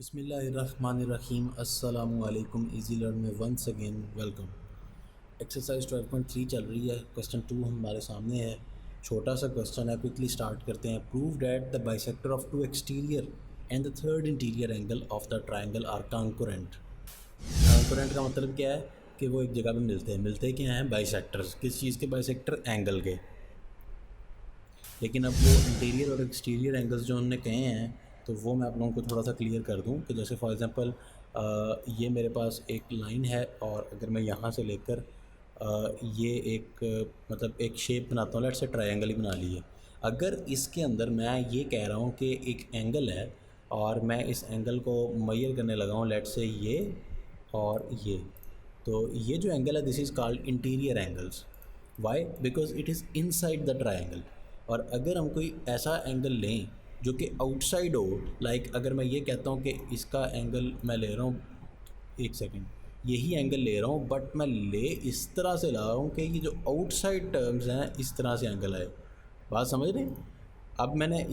बिस्मिल्लाहिर्रहमानिर्रहीम अस्सलामुअलैकुम easy learn में वंस अगेन वेलकम। एक्सरसाइज 12.3 चल रही है। क्वेश्चन 2 हमारे सामने है। छोटा सा क्वेश्चन है, क्विकली स्टार्ट करते हैं। Prove that the bisector of two exterior and the third interior angle of the triangle are concurrent. Concurrent का मतलब क्या है कि वो एक जगह पे मिलते क्या हैं? बाइसेक्टर्स। किस चीज़ के बाइसेक्टर? एंगल के। लेकिन अब वो इंटीरियर और एक्सटीरियर एंगल्स जो उन्होंने कहे हैं तो वो मैं आप लोगों को थोड़ा सा क्लियर कर दूं कि जैसे फॉर एग्जांपल ये मेरे पास एक लाइन है और अगर मैं यहाँ से लेकर ये एक मतलब एक शेप बनाता हूँ, लेट्स से ट्रायंगल ही बना लिए। अगर इसके अंदर मैं ये कह रहा हूँ कि एक एंगल है और मैं इस एंगल को मेजर करने लगा हूँ, लेट्स से ये और ये, तो ये जो एंगल है this is called interior angles. Why? Because it is inside the triangle. और अगर हम कोई ऐसा एंगल लें जो कि आउटसाइड हो, लाइक अगर मैं ये कहता हूँ कि इसका एंगल मैं ले रहा हूँ, एक सेकेंड, यही एंगल ले रहा हूँ बट मैं ले इस तरह से ला रहा हूँ कि ये जो आउटसाइड टर्म्स हैं इस तरह से एंगल आए। बात समझ रहे हैं? अब मैंने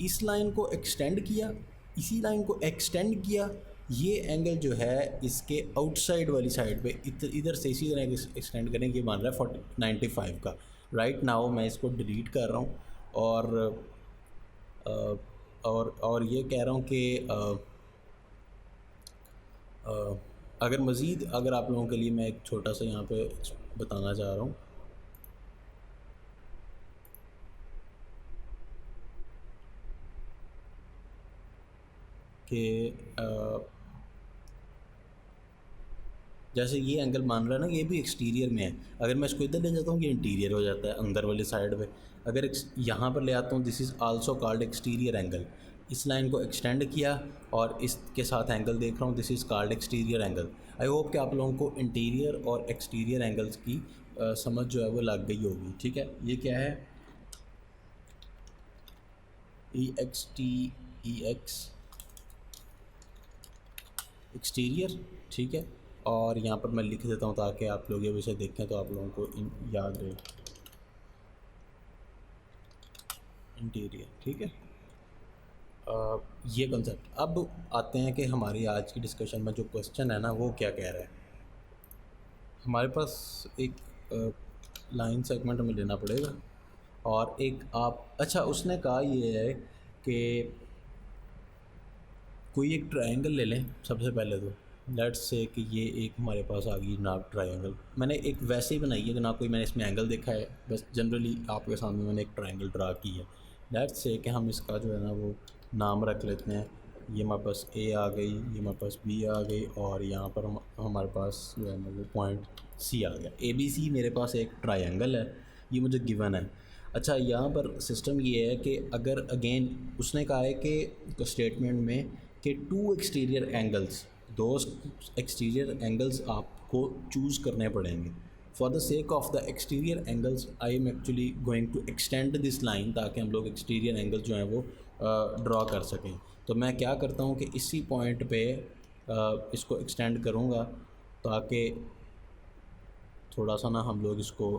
इस लाइन को एक्सटेंड किया, इसी लाइन को एक्सटेंड किया, ये एंगल जो है इसके आउटसाइड वाली साइड पे इधर से इसी तरह एक्सटेंड करेंगे, ये मान रहा है 95 का। राइट नाउ मैं इसको डिलीट कर रहा हूँ और ये कह रहा हूँ कि अगर मज़ीद अगर आप लोगों के लिए मैं एक छोटा सा यहाँ पे बताना चाह रहा हूँ कि जैसे ये एंगल मान रहा है ना, ये भी एक्सटीरियर में है। अगर मैं इसको इधर ले जाता हूँ ये इंटीरियर हो जाता है अंदर वाली साइड पे। अगर यहाँ पर ले आता हूँ this is also called exterior angle. इस लाइन को एक्सटेंड किया और इसके साथ एंगल देख रहा हूँ, this is called exterior angle. I hope कि आप लोगों को इंटीरियर और एक्सटीरियर एंगल्स की समझ जो है वो लग गई होगी। ठीक है, ये क्या है? EXT exterior. ठीक है, और यहाँ पर मैं लिख देता हूँ ताकि आप लोग ये विषय देखें तो आप लोगों को याद रहे, इंटीरियर। ठीक है, ये कंसेप्ट। अब आते हैं कि हमारी आज की डिस्कशन में जो क्वेश्चन है ना वो क्या कह रहा है। हमारे पास एक लाइन सेगमेंट में लेना पड़ेगा और एक आप अच्छा उसने कहा ये है कि कोई एक ट्रायंगल ले लें सबसे पहले तो। लेट्स से कि ये एक हमारे पास आ गई नाप ट्रायंगल। मैंने एक वैसे ही बनाई है कि ना कोई मैंने इसमें एंगल देखा है, बस जनरली आपके सामने मैंने एक ट्रायंगल ड्रा की है। लेट्स से कि हम इसका जो है ना वो नाम रख लेते हैं। ये हमारे पास ए आ गई, ये हमारे पास बी आ गई और यहाँ पर हमारे पास जो है ना वो पॉइंट सी आ गया। ABC मेरे पास एक ट्रायंगल है, ये मुझे गिवन है। अच्छा, यहाँ पर सिस्टम ये है कि अगर अगेन उसने कहा है कि स्टेटमेंट में कि टू एक्सटीरियर एंगल्स, दो एक्सटीरियर एंगल्स आपको चूज़ करने पड़ेंगे। For the sake of the exterior angles I am actually going to extend this line ताकि हम लोग एक्सटीरियर एंगल जो हैं वो ड्रॉ कर सकें। तो मैं क्या करता हूँ कि इसी पॉइंट पे इसको एक्सटेंड करूँगा ताकि थोड़ा सा ना हम लोग इसको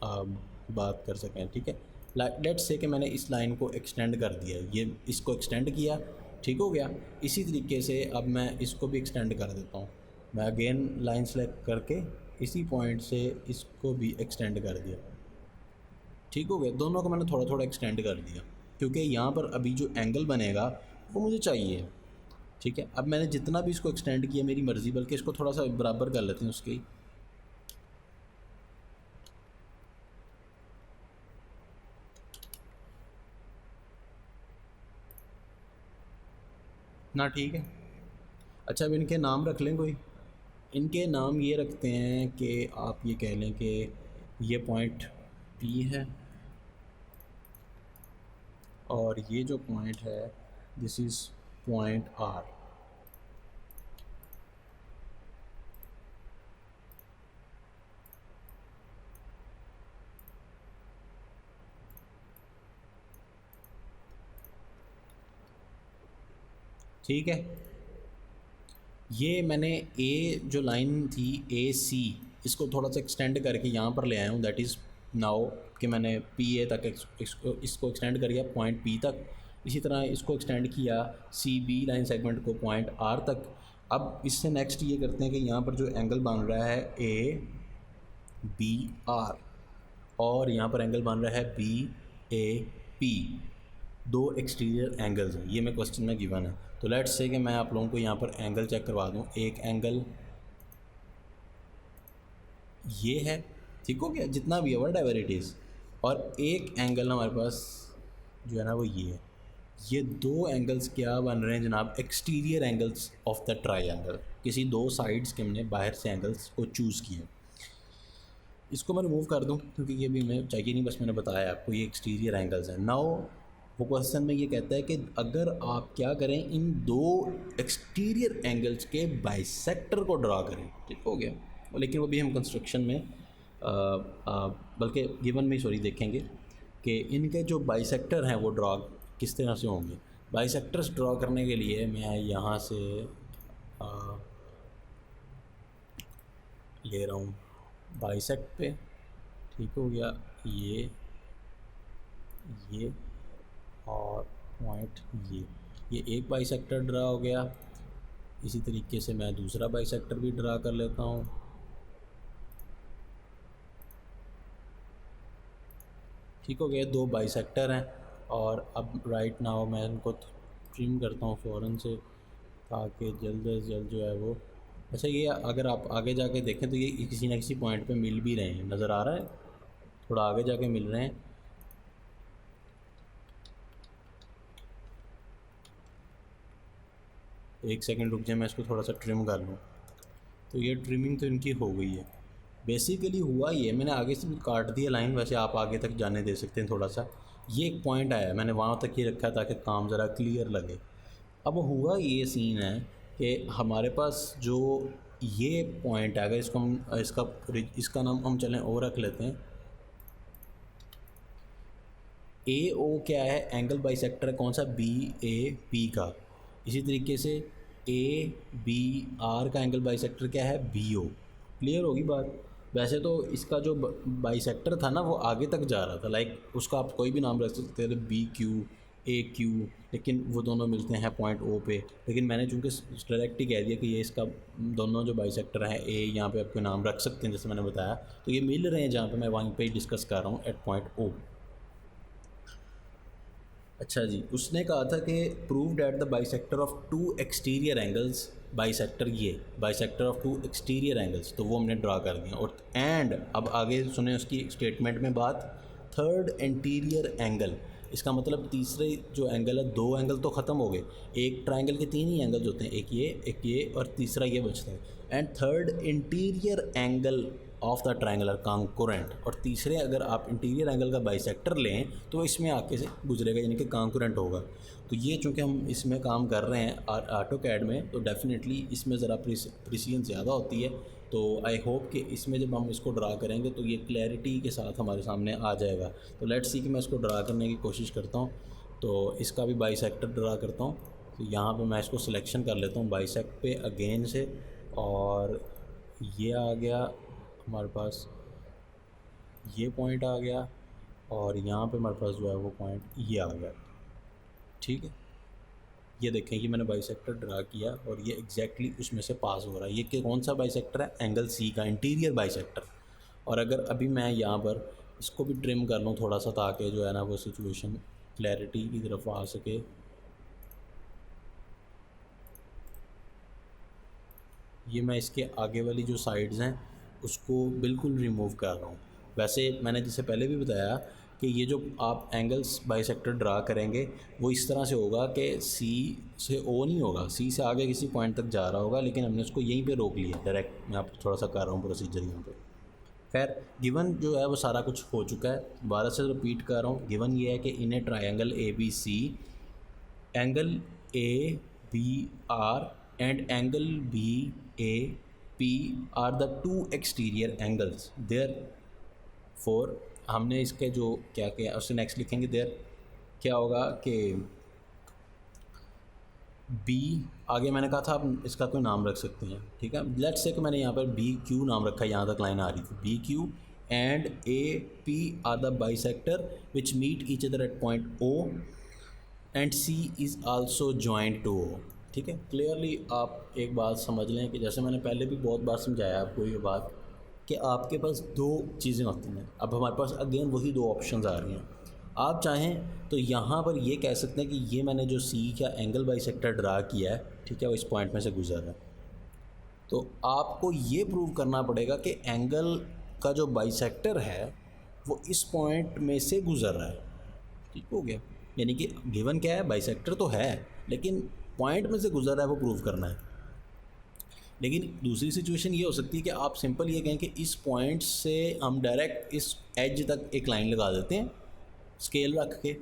बात कर सकें। ठीक है, लेट्स से कि मैंने इस लाइन को एक्सटेंड कर दिया, ये इसको एक्सटेंड किया, ठीक हो गया। इसी तरीके से अब मैं इसको भी एक्सटेंड कर देता हूँ। मैं अगेन लाइन सेलेक्ट करके इसी पॉइंट से इसको भी एक्सटेंड कर दिया, ठीक हो गया। दोनों को मैंने थोड़ा थोड़ा एक्सटेंड कर दिया क्योंकि यहाँ पर अभी जो एंगल बनेगा वो मुझे चाहिए। ठीक है, अब मैंने जितना भी इसको एक्सटेंड किया मेरी मर्ज़ी, बल्कि इसको थोड़ा सा बराबर कर लेते हैं उसकी। ना ठीक है। अच्छा, अब इनके नाम रख लें कोई। इनके नाम ये रखते हैं कि आप ये कह लें कि ये पॉइंट P है और ये जो पॉइंट है दिस इज़ पॉइंट R। ठीक है, ये मैंने ए जो लाइन थी AC, इसको थोड़ा सा एक्सटेंड करके यहाँ पर ले आया हूँ। दैट इज़ नाउ कि मैंने PA तक इसको एक्सटेंड कर गया पॉइंट P तक। इसी तरह इसको एक्सटेंड किया सी बी लाइन सेगमेंट को पॉइंट आर तक। अब इससे नेक्स्ट ये करते हैं कि यहाँ पर जो एंगल बन रहा है ए बी आर और यहाँ पर एंगल बन रहा है बी ए पी, दो एक्सटीरियर एंगल्स हैं, ये मैं क्वेश्चन में गिवन है। तो लेट्स से कि मैं आप लोगों को यहाँ पर एंगल चेक करवा दूँ। एक एंगल ये है, ठीक हो गया, जितना भी है वट एवर इट इज़, और एक एंगल हमारे पास जो है ना वो ये है। ये दो एंगल्स क्या बन रहे हैं जनाब? Exterior angles of the triangle. किसी दो साइड्स के हमने बाहर से एंगल्स को चूज़ किया। इसको मैं रिमूव कर दूं क्योंकि ये भी हमें चाहिए नहीं, बस मैंने बताया आपको ये एक्सटीरियर एंगल्स हैं। नाउ वो क्वेश्चन में ये कहता है कि अगर आप क्या करें, इन दो एक्सटीरियर एंगल्स के बाइसेक्टर को ड्रा करें, ठीक हो गया। लेकिन वो भी हम कंस्ट्रक्शन में बल्कि गिवन में सॉरी देखेंगे कि इनके जो बाइसेक्टर हैं वो ड्रा किस तरह से होंगे। बाइसेक्टर्स ड्रा करने के लिए मैं यहाँ से ले रहा हूँ बाइसेक्ट पे, ठीक हो गया, ये और पॉइंट ये एक बाइसेक्टर ड्रा हो गया। इसी तरीके से मैं दूसरा बाइसेक्टर भी ड्रा कर लेता हूँ। ठीक हो गया, दो बाइसेक्टर हैं। और अब राइट नाउ मैं इनको ट्रिम करता हूँ फ़ौरन से ताकि जल्द से जल्द जो है वो, अच्छा ये अगर आप आगे जाके देखें तो ये किसी न किसी पॉइंट पे मिल भी रहे हैं, नज़र आ रहा है, थोड़ा आगे जाके मिल रहे हैं। एक सेकंड रुक जाए, मैं इसको थोड़ा सा ट्रिम कर लूँ। तो ये ट्रिमिंग तो इनकी हो गई है। बेसिकली हुआ ये, मैंने आगे से भी काट दिया लाइन, वैसे आप आगे तक जाने दे सकते हैं थोड़ा सा। ये एक पॉइंट आया, मैंने वहाँ तक ही रखा ताकि काम ज़रा क्लियर लगे। अब हुआ ये सीन है कि हमारे पास जो ये पॉइंट है, अगर इसको हम इसका नाम हम चलें ओ रख लेते हैं। ए ओ क्या है? एंगल बाइसेक्टर है, कौन सा? बी ए पी का। इसी तरीके से ए बी आर का एंगल बाइसेक्टर क्या है? B O. क्लियर होगी बात? वैसे तो इसका जो बाइसेक्टर था ना वो आगे तक जा रहा था, लाइक उसका आप कोई भी नाम रख सकते थे, बी क्यू ए क्यू, लेकिन वो दोनों मिलते हैं पॉइंट ओ पे। लेकिन मैंने चूँकि डायरेक्ट ही कह दिया कि ये इसका दोनों जो बाइसेक्टर हैं, ए यहाँ पे आप कोई नाम रख सकते हैं जैसे मैंने बताया, तो ये मिल रहे हैं जहाँ पे मैं वहीं पे ही डिस्कस कर रहा हूँ एट पॉइंट ओ। अच्छा जी, उसने कहा था कि prove that the bisector of two exterior angles, bisector ये bisector of two exterior angles, तो वो हमने ड्रा कर दिया। और एंड अब आगे सुने उसकी स्टेटमेंट में बात, थर्ड इंटीरियर एंगल, इसका मतलब तीसरे जो एंगल है, दो एंगल तो ख़त्म हो गए, एक ट्राइंगल के तीन ही एंगल्स होते हैं, एक ये और तीसरा ये बचता है। And third interior angle of the triangular concurrent, और तीसरे अगर आप इंटीरियर एंगल का बाइसेक्टर लें तो इसमें आके से गुजरेगा, यानी कि कॉन्करेंट होगा। तो ये चूँकि हम इसमें काम कर रहे हैं ऑटोकैड में, तो डेफिनेटली इसमें ज़रा प्रिसीजन ज़्यादा होती है। तो आई होप कि इसमें जब हम इसको ड्रा करेंगे तो ये क्लैरिटी के साथ हमारे सामने आ जाएगा। तो लेट्स सी कि मैं इसको ड्रा करने की कोशिश करता हूँ। तो इसका भी बाइसेक्टर ड्रा करता हूँ। तो यहाँ पे मैं इसको सिलेक्शन कर लेता हूँ बाइसेक्ट पे अगेन से, और ये आ गया हमारे पास, ये पॉइंट आ गया, और यहाँ पे हमारे पास जो है वो पॉइंट ये आ गया। ठीक है, ये देखें, ये मैंने बाइसेक्टर ड्रा किया और ये एग्जैक्टली उसमें से पास हो रहा है। ये कि कौन सा बाइसेक्टर है? एंगल सी का इंटीरियर बाइसेक्टर। और अगर अभी मैं यहाँ पर इसको भी ट्रिम कर लूँ थोड़ा सा ताकि जो है ना वो सिचुएशन क्लैरिटी की तरफ आ सके। ये मैं इसके आगे वाली जो साइड्स हैं उसको बिल्कुल रिमूव कर रहा हूँ। वैसे मैंने जैसे पहले भी बताया कि ये जो आप एंगल्स बाइसेक्टर ड्रा करेंगे वो इस तरह से होगा कि सी से ओ नहीं होगा, सी से आगे किसी पॉइंट तक जा रहा होगा, लेकिन हमने उसको यहीं पे रोक लिया डायरेक्ट। मैं आपको थोड़ा सा कर रहा हूँ प्रोसीजर यहाँ पे। खैर, गिवन जो है वो सारा कुछ हो चुका है। दोबारा से रिपीट कर रहा हूँ, गिवन ये है कि in A triangle A B C, angle A B R and angle B A P R the two exterior angles. Therefore, हमने इसके जो क्या किया उससे नेक्स्ट लिखेंगे, देयर क्या होगा कि बी, आगे मैंने कहा था आप इसका कोई नाम रख सकते हैं, ठीक है। लेट्स से कि मैंने यहाँ पर बी क्यू नाम रखा है, यहाँ तक लाइन आ रही थी, B Q and A P R the bisector which meet each other at point O. And C is also joint to O. ठीक है, क्लियरली आप एक बात समझ लें कि जैसे मैंने पहले भी बहुत बार समझाया आपको ये बात कि आपके पास दो चीज़ें होती हैं। अब हमारे पास अगेन वही दो ऑप्शंस आ रही हैं। आप चाहें तो यहाँ पर ये कह सकते हैं कि ये मैंने जो सी का एंगल बाइसेक्टर ड्रा किया है, ठीक है, वो इस पॉइंट में से गुजर रहा है। तो आपको ये प्रूव करना पड़ेगा कि एंगल का जो बाइसेक्टर है वो इस पॉइंट में से गुजर रहा है। ठीक हो गया, यानी कि गिवन क्या है, बाइसेक्टर तो है लेकिन पॉइंट में से गुजर रहा है, वो प्रूव करना है। लेकिन दूसरी सिचुएशन ये हो सकती है कि आप सिंपल ये कहें कि इस पॉइंट से हम डायरेक्ट इस एज तक एक लाइन लगा देते हैं स्केल रख के।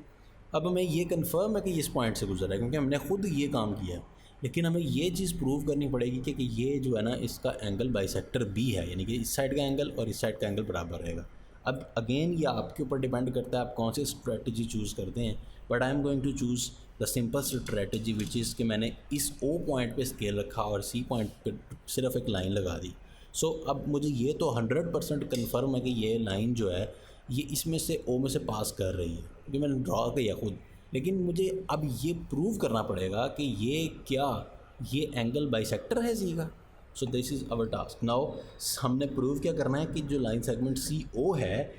अब हमें ये कंफर्म है कि इस पॉइंट से गुजर रहा है क्योंकि हमने खुद ये काम किया है, लेकिन हमें ये चीज़ प्रूव करनी पड़ेगी कि ये जो है ना इसका एंगल बाइसेक्टर बी है, यानी कि इस साइड का एंगल और इस साइड का एंगल बराबर रहेगा। अब अगेन ये आपके ऊपर डिपेंड करता है आप कौन सी स्ट्रेटजी चूज़ करते हैं, but I am going to choose the simple strategy which is कि मैंने इस ओ पॉइंट पे स्केल रखा और सी पॉइंट पे सिर्फ एक लाइन लगा दी। सो अब मुझे ये तो 100% कन्फर्म है कि ये लाइन जो है ये इसमें से ओ में से पास कर रही है क्योंकि मैंने ड्रॉ किया खुद। लेकिन मुझे अब ये प्रूव करना पड़ेगा कि ये क्या ये एंगल बाइसेक्टर है सी का। So this is our task now. हमने प्रूव क्या करना है कि जो लाइन सेगमेंट सी ओ है,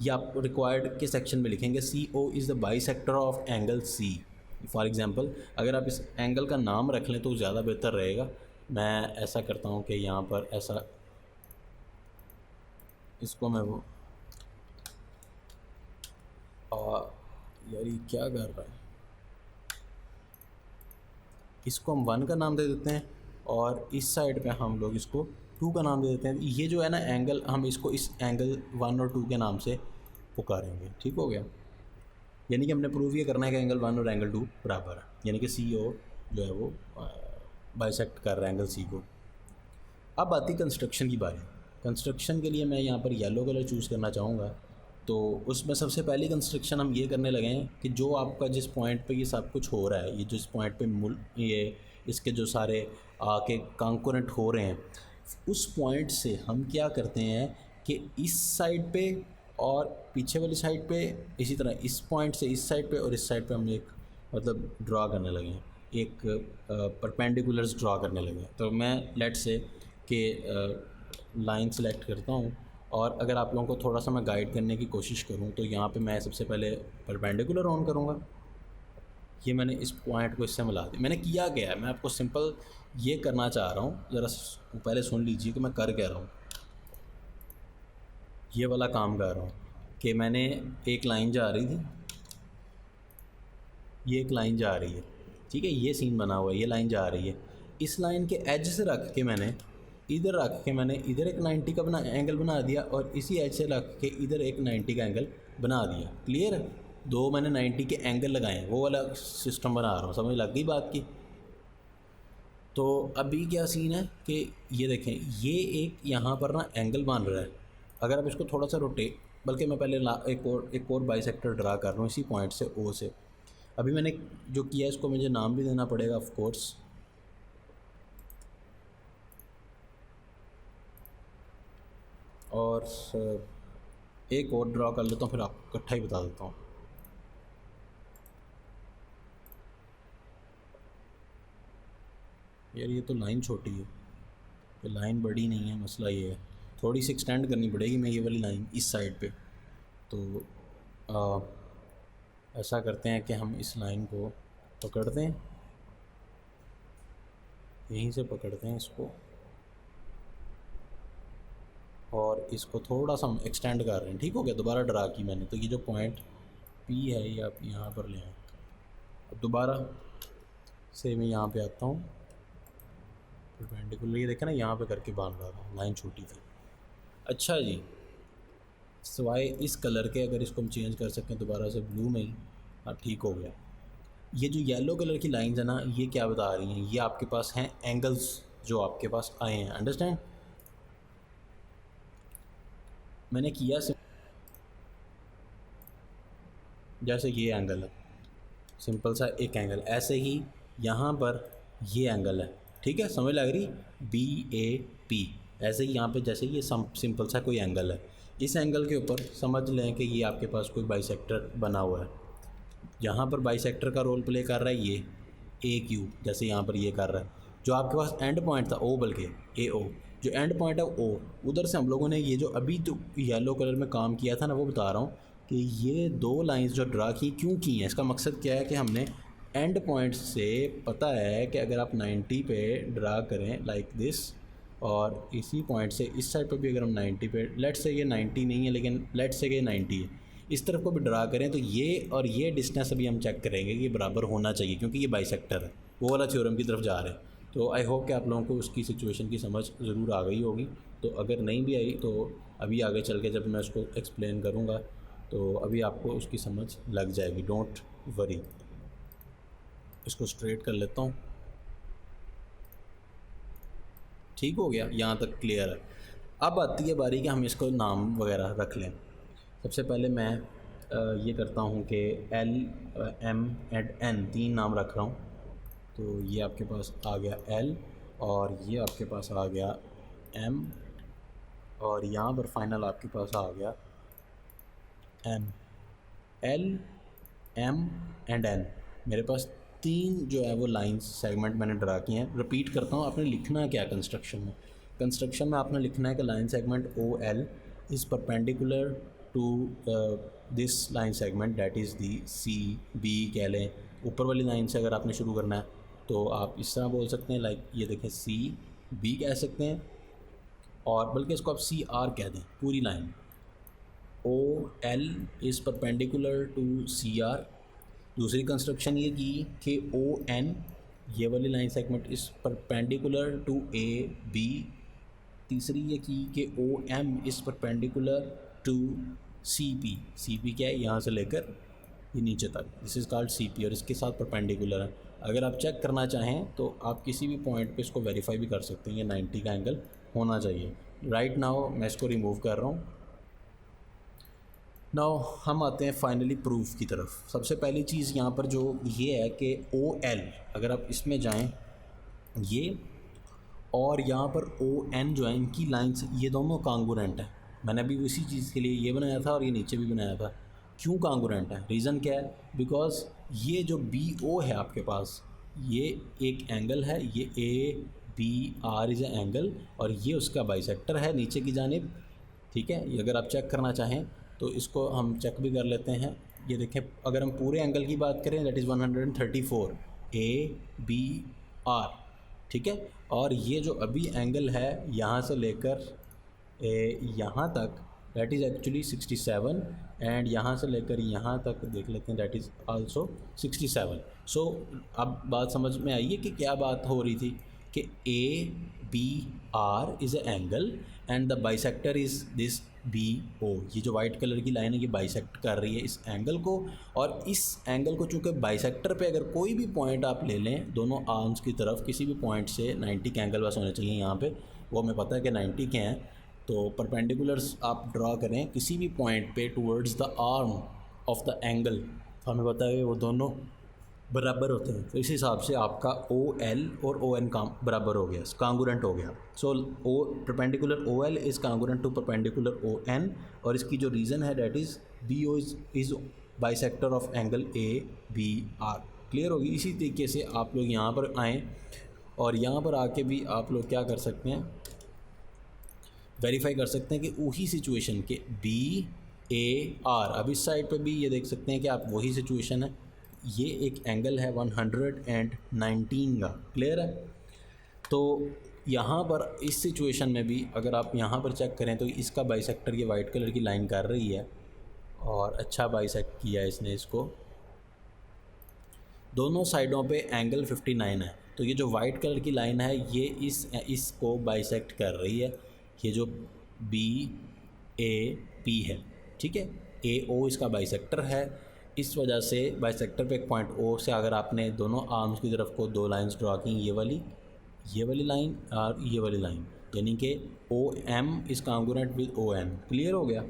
या आप रिक्वायर्ड के सेक्शन में लिखेंगे C O is the bisector of angle C. For example अगर आप इस एंगल का नाम रख लें तो ज़्यादा बेहतर रहेगा। मैं ऐसा करता हूँ कि यहाँ पर ऐसा इसको मैं वो यार ये क्या कर रहा है, इसको हम 1 का नाम दे देते हैं और इस साइड पे हम लोग इसको 2 का नाम दे देते हैं। ये जो है ना एंगल, हम इसको इस एंगल 1 और 2 के नाम से पुकारेंगे। ठीक हो गया, यानी कि हमने प्रूव ये करना है कि एंगल 1 और एंगल 2 बराबर है, यानी कि सी ओ जो है वो बाइसेक्ट कर रहा है एंगल सी को। अब आती कंस्ट्रक्शन की बारी। कंस्ट्रक्शन के लिए मैं यहाँ पर येलो कलर चूज़ करना चाहूँगा। तो उसमें सबसे पहली कंस्ट्रक्शन हम ये करने लगे हैं कि जो आपका जिस पॉइंट पे ये सब कुछ हो रहा है, ये जिस पॉइंट पे ये इसके जो सारे आके कंपोनेंट हो रहे हैं, उस पॉइंट से हम क्या करते हैं कि इस साइड पे और पीछे वाली साइड पे, इसी तरह इस पॉइंट से इस साइड पे और इस साइड पे हम एक मतलब ड्रा करने लगे हैं, एक परपेंडिकुलर्स ड्रा करने लगे हैं। तो मैं लेट से कि लाइन सेलेक्ट करता हूँ और अगर आप लोगों को थोड़ा सा मैं गाइड करने की कोशिश करूँ तो यहाँ पे मैं सबसे पहले परपेंडिकुलर ऑन करूँगा। ये मैंने इस पॉइंट को इससे मिला दिया। मैंने किया गया है, मैं आपको सिंपल ये करना चाह रहा हूँ, ज़रा पहले सुन लीजिए कि मैं कर क्या रहा हूँ। ये वाला काम कर रहा हूँ कि मैंने एक लाइन जा रही थी, ये एक लाइन जा रही है, ठीक है, ये सीन बना हुआ है, ये लाइन जा रही है, इस लाइन के एज से रख के मैंने इधर रख के मैंने इधर एक 90 का एंगल बना दिया और इसी एज से रख के इधर एक 90 का एंगल बना दिया। क्लियर है, दो मैंने 90 के एंगल लगाए, वो वाला सिस्टम बना रहा हूँ, समझ लग गई बात की। तो अभी क्या सीन है कि ये देखें, ये एक यहाँ पर ना एंगल बन रहा है। अगर आप इसको थोड़ा सा रोटेट, बल्कि मैं पहले एक और बाइसेक्टर ड्रा कर रहा हूँ इसी पॉइंट से ओ से। अभी मैंने जो किया इसको मुझे नाम भी देना पड़ेगा ऑफ कोर्स। और एक और ड्रा कर लेता हूँ, फिर आपको इकट्ठा ही बता देता हूँ। यार ये तो लाइन छोटी है, ये लाइन बड़ी नहीं है, मसला ये है, थोड़ी सी एक्सटेंड करनी पड़ेगी मैं ये वाली लाइन इस साइड पे। तो ऐसा करते हैं कि हम इस लाइन को पकड़ते हैं, यहीं से पकड़ते हैं इसको और इसको थोड़ा सा हम एक्सटेंड कर रहे हैं। ठीक हो गया, दोबारा ड्रा की मैंने, तो ये जो पॉइंट पी है ये आप यहाँ पर ले आए। अब दोबारा से मैं यहाँ पे आता हूँ, परपेंडिकुलर, ये देखें ना यहाँ पे करके बांध रहा था, लाइन छोटी थी। अच्छा जी, सिवाय इस कलर के अगर इसको हम चेंज कर सकें दोबारा से ब्लू में ही, हाँ ठीक हो गया। ये जो येलो कलर की लाइंस है ना, ये क्या बता रही हैं, ये आपके पास हैं एंगल्स जो आपके पास आए हैं। अंडरस्टैंड, मैंने किया जैसे ये एंगल है, सिंपल सा एक एंगल, ऐसे ही यहाँ पर ये एंगल है, ठीक है, समझ लग रही, BAP। ऐसे ही यहाँ पे जैसे ये सिंपल सा कोई एंगल है, इस एंगल के ऊपर समझ लें कि ये आपके पास कोई बाइसेक्टर बना हुआ है। यहाँ पर बाइसेक्टर का रोल प्ले कर रहा है ये ए क्यू, जैसे यहाँ पर ये कर रहा है। जो आपके पास एंड पॉइंट था ओ, बल्कि ए ओ, जो एंड पॉइंट है ओ, उधर से हम लोगों ने ये जो अभी तो येलो कलर में काम किया था ना, वो बता रहा हूँ कि ये दो लाइंस जो ड्रा की क्यों की हैं। इसका मकसद क्या है कि हमने एंड पॉइंट से पता है कि अगर आप 90 पे ड्रा करें लाइक दिस, और इसी पॉइंट से इस साइड पर भी अगर हम 90 पे, लेट्स से ये 90 नहीं है लेकिन लेट्स से ये 90 है, इस तरफ को भी ड्रा करें तो ये और ये डिस्टेंस अभी हम चेक करेंगे कि ये बराबर होना चाहिए, क्योंकि ये बाइसेक्टर है, वो वाला थ्योरम की तरफ जा रहे हैं। तो आई होप कि आप लोगों को उसकी सिचुएशन की समझ ज़रूर आ गई होगी। तो अगर नहीं भी आई तो अभी आगे चल के जब मैं उसको एक्सप्लेन करूँगा तो अभी आपको उसकी समझ लग जाएगी, डोंट वरी। इसको स्ट्रेट कर लेता हूँ, ठीक हो गया, यहाँ तक क्लियर है। अब आती है बारी कि हम इसको नाम वगैरह रख लें। सबसे पहले मैं ये करता हूँ कि एल, एम एंड एन तीन नाम रख रहा हूँ। तो ये आपके पास आ गया एल, और ये आपके पास आ गया एम, और यहाँ पर फाइनल आपके पास आ गया N. L, M and N, मेरे पास तीन जो है वो लाइंस सेगमेंट मैंने ड्रा किए हैं। रिपीट करता हूँ, आपने लिखना है क्या कंस्ट्रक्शन में आपने लिखना है कि line segment O L is perpendicular to this line segment that is the C B कह लें। ऊपर वाली लाइन से अगर आपने शुरू करना है तो आप इस तरह बोल सकते हैं, लाइक ये देखें सी बी कह सकते हैं, और बल्कि इसको आप सी आर कह दें पूरी line. O L is perpendicular to C R. दूसरी कंस्ट्रक्शन ये की कि ओ एन, ये वाली line segment is perpendicular to A B. तीसरी ये की कि O M is perpendicular to C P. C P क्या है, यहाँ से लेकर ये नीचे तक, this is called C P, और इसके साथ परपेंडिकुलर है। अगर आप चेक करना चाहें तो आप किसी भी पॉइंट पे इसको वेरीफाई भी कर सकते हैं, ये 90 का एंगल होना चाहिए। राइट नाउ मैं इसको रिमूव कर रहा हूँ। नाउ हम आते हैं फाइनली प्रूफ की तरफ। सबसे पहली चीज़ यहाँ पर जो ये है कि ओ एल, अगर आप इसमें जाएं ये, और यहाँ पर ओ एन जो है, इनकी लाइंस ये दोनों कांगुरेंट है। मैंने अभी उसी चीज़ के लिए ये बनाया था और ये नीचे भी बनाया था। क्यों कांगुरेंट है, रीज़न क्या है, बिकॉज ये जो बी ओ है आपके पास, ये एक एंगल है, ये A B R is a angle, और ये उसका बाइसेक्टर है नीचे की जानिब। ठीक है, ये अगर आप चेक करना चाहें तो इसको हम चेक भी कर लेते हैं। ये देखें, अगर हम पूरे एंगल की बात करें that is 134 A B R, ठीक है। और ये जो अभी एंगल है यहाँ से लेकर यहाँ तक दैट इज़ एक्चुअली 67, एंड यहाँ से लेकर यहाँ तक देख लेते हैं दैट इज़ आल्सो 67। सो अब बात समझ में आई है कि क्या बात हो रही थी कि A B R is a angle and the bisector is this B O. ये जो वाइट कलर की लाइन है ये बाइसेक्ट कर रही है इस एंगल को, और इस एंगल को चूँकि बाइसेक्टर पे अगर कोई भी पॉइंट आप ले लें दोनों आर्म्स की तरफ, किसी भी पॉइंट से 90 के एंगल बस होने चाहिए यहाँ पे, वो हमें पता है कि 90 के हैं। तो परपेंडिकुलर्स आप ड्रा करें किसी भी पॉइंट पे towards the arm of the angle, तो हमें पता है वो दोनों बराबर होते हैं। तो इस हिसाब से आपका ओ एल और ओ एन काम बराबर हो गया, कांगुरेंट हो गया। So O perpendicular O L is congruent to perpendicular O N, और इसकी जो रीज़न है that is B O is bisector of angle A B R. Clear होगी। इसी तरीके से आप लोग यहाँ पर आएँ और यहाँ पर आके भी आप लोग क्या कर सकते हैं, वेरीफाई कर सकते हैं कि वही सिचुएशन के बी ए आर, अब इस साइड पे भी ये देख सकते हैं कि आप वही सिचुएशन है, ये एक एंगल है 119 का। क्लियर है। तो यहाँ पर इस सिचुएशन में भी अगर आप यहाँ पर चेक करें तो इसका बाइसेक्टर ये वाइट कलर की लाइन कर रही है, और अच्छा बाइसेक्ट किया है इसने इसको। दोनों साइडों पे एंगल 59 है, तो ये जो वाइट कलर की लाइन है ये इसको बाइसेक्ट कर रही है, ये जो बी ए पी है, ठीक है। ए ओ इसका बाइसेक्टर है, इस वजह से बाइसेक्टर पे एक पॉइंट ओ से अगर आपने दोनों आर्म्स की तरफ को दो लाइंस ड्रा की, ये वाली लाइन और ये वाली लाइन, यानी कि O M is congruent with O N. Clear हो गया।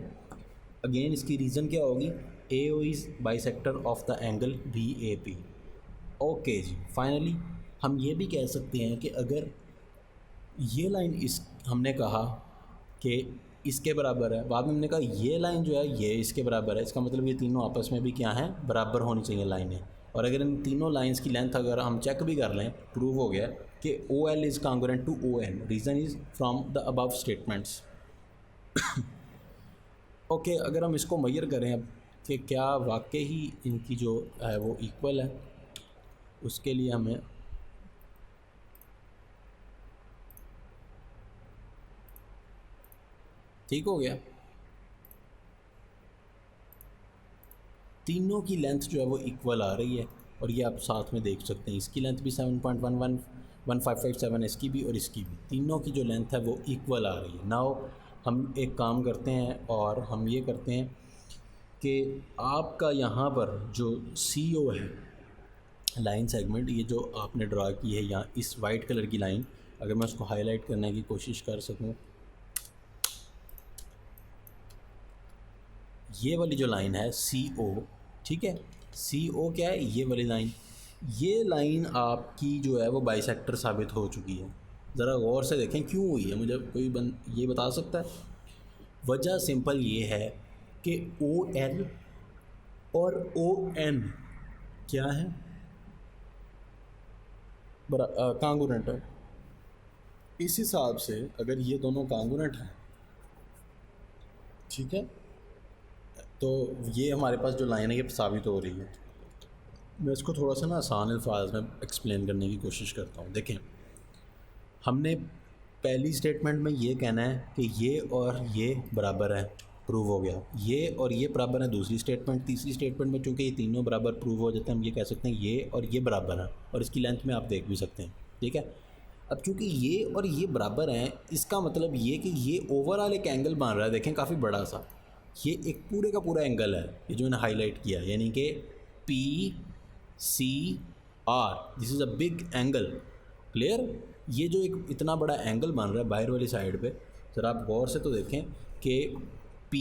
अगेन इसकी रीज़न क्या होगी, A O is bisector of the angle B A P. Okay जी, फाइनली हम ये भी कह सकते हैं कि अगर ये लाइन इस हमने कहा कि इसके बराबर है। बाद में हमने कहा ये लाइन जो है ये इसके बराबर है, इसका मतलब ये तीनों आपस में भी क्या हैं, बराबर होनी चाहिए लाइनें। और अगर इन तीनों लाइंस की लेंथ अगर हम चेक भी कर लें, प्रूव हो गया कि OL is congruent to ON। Reason is from the above statements. Okay, अगर हम इसको मेजर करें अब कि क्या वाकई ही इनकी जो है वो इक्वल है, उसके लिए हमें ठीक हो गया, तीनों की लेंथ जो है वो इक्वल आ रही है। और ये आप साथ में देख सकते हैं, इसकी लेंथ भी 7.111557, इसकी भी और इसकी भी, तीनों की जो लेंथ है वो इक्वल आ रही है। नाउ हम एक काम करते हैं और हम ये करते हैं कि आपका यहाँ पर जो CO है लाइन सेगमेंट, ये जो आपने ड्रा की है यहाँ इस वाइट कलर की लाइन, अगर मैं उसको हाईलाइट करने की कोशिश कर सकूँ, ये वाली जो लाइन है CO, ठीक है, CO क्या है, ये वाली लाइन, ये लाइन आपकी जो है वो बाइसेक्टर साबित हो चुकी है। ज़रा गौर से देखें क्यों हुई है, मुझे कोई ये बता सकता है? वजह सिंपल ये है कि OL और ON क्या है, कांगुरेंट है। इस हिसाब से अगर ये दोनों कांगुरेंट हैं, ठीक है, तो ये हमारे पास जो लाइन है ये साबित हो रही है। मैं इसको थोड़ा सा ना आसान अल्फाज में एक्सप्लेन करने की कोशिश करता हूँ। देखें, हमने पहली स्टेटमेंट में ये कहना है कि ये और ये बराबर है, प्रूव हो गया। ये और ये बराबर है दूसरी स्टेटमेंट। तीसरी स्टेटमेंट में चूँकि ये तीनों बराबर प्रूव हो जाते हैं, हम ये कह सकते हैं ये और ये बराबर है, और इसकी लेंथ में आप देख भी सकते हैं, ठीक है। अब चूँकि ये और ये बराबर हैं, इसका मतलब ये कि ये ओवरऑल एक एंगल बन रहा है, देखें काफ़ी बड़ा सा, ये एक पूरे का पूरा एंगल है, ये जो मैंने हाईलाइट किया, यानी कि PCR, this is a big angle. Clear? ये जो एक इतना बड़ा एंगल बन रहा है बाहर वाली साइड पे, ज़रा आप गौर से तो देखें कि P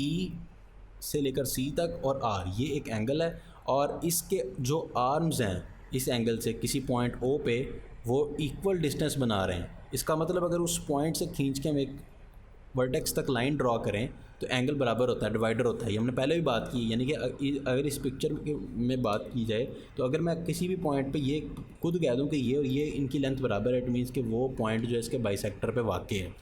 से लेकर C तक और R, ये एक एंगल है, और इसके जो आर्म्स हैं इस एंगल से किसी पॉइंट O पे वो इक्वल डिस्टेंस बना रहे हैं। इसका मतलब अगर उस पॉइंट से खींच के हम एक वर्टेक्स तक लाइन ड्रॉ करें तो एंगल बराबर होता है, डिवाइडर होता है। ये हमने पहले भी बात की, यानी कि अगर इस पिक्चर में बात की जाए तो अगर मैं किसी भी पॉइंट पे ये खुद कह दूं कि ये और ये इनकी लेंथ बराबर है, इट मीन्स कि वो पॉइंट जो है इसके बाइसेक्टर पे वाक़ई है,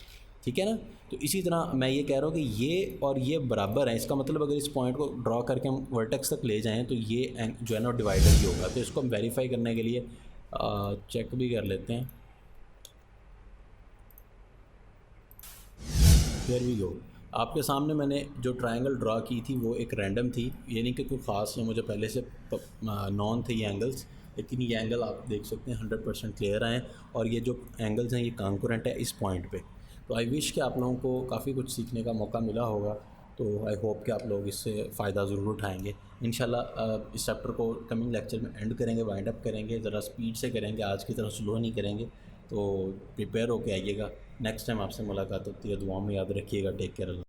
ठीक है ना। तो इसी तरह मैं ये कह रहा हूँ कि ये और ये बराबर है, इसका मतलब अगर इस पॉइंट को ड्रॉ करके हम वर्टेक्स तक ले जाएँ तो ये जो है ना डिवाइडर ही होगा। तो इसको हम वेरीफाई करने के लिए चेक भी कर लेते हैं। Here we go. आपके सामने मैंने जो ट्रायंगल ड्रा की थी वो एक रैंडम थी, यानी कि कोई ख़ास मुझे पहले से नॉन थे ये एंगल्स, लेकिन ये एंगल आप देख सकते हैं 100% क्लियर आए, और ये जो एंगल्स हैं ये कांकुरेंट है इस पॉइंट पे। तो आई विश कि आप लोगों को काफ़ी कुछ सीखने का मौका मिला होगा, तो आई होप कि आप लोग इससे फ़ायदा ज़रूर उठाएंगे। इंशाल्लाह इस चैप्टर को कमिंग लेक्चर में एंड करेंगे, वाइंड अप करेंगे, ज़रा स्पीड से करेंगे, आज की तरह स्लो नहीं करेंगे। तो प्रिपेयर होके आइएगा, नेक्स्ट टाइम आपसे मुलाकात होती है। दुआ में याद रखिएगा। Take care.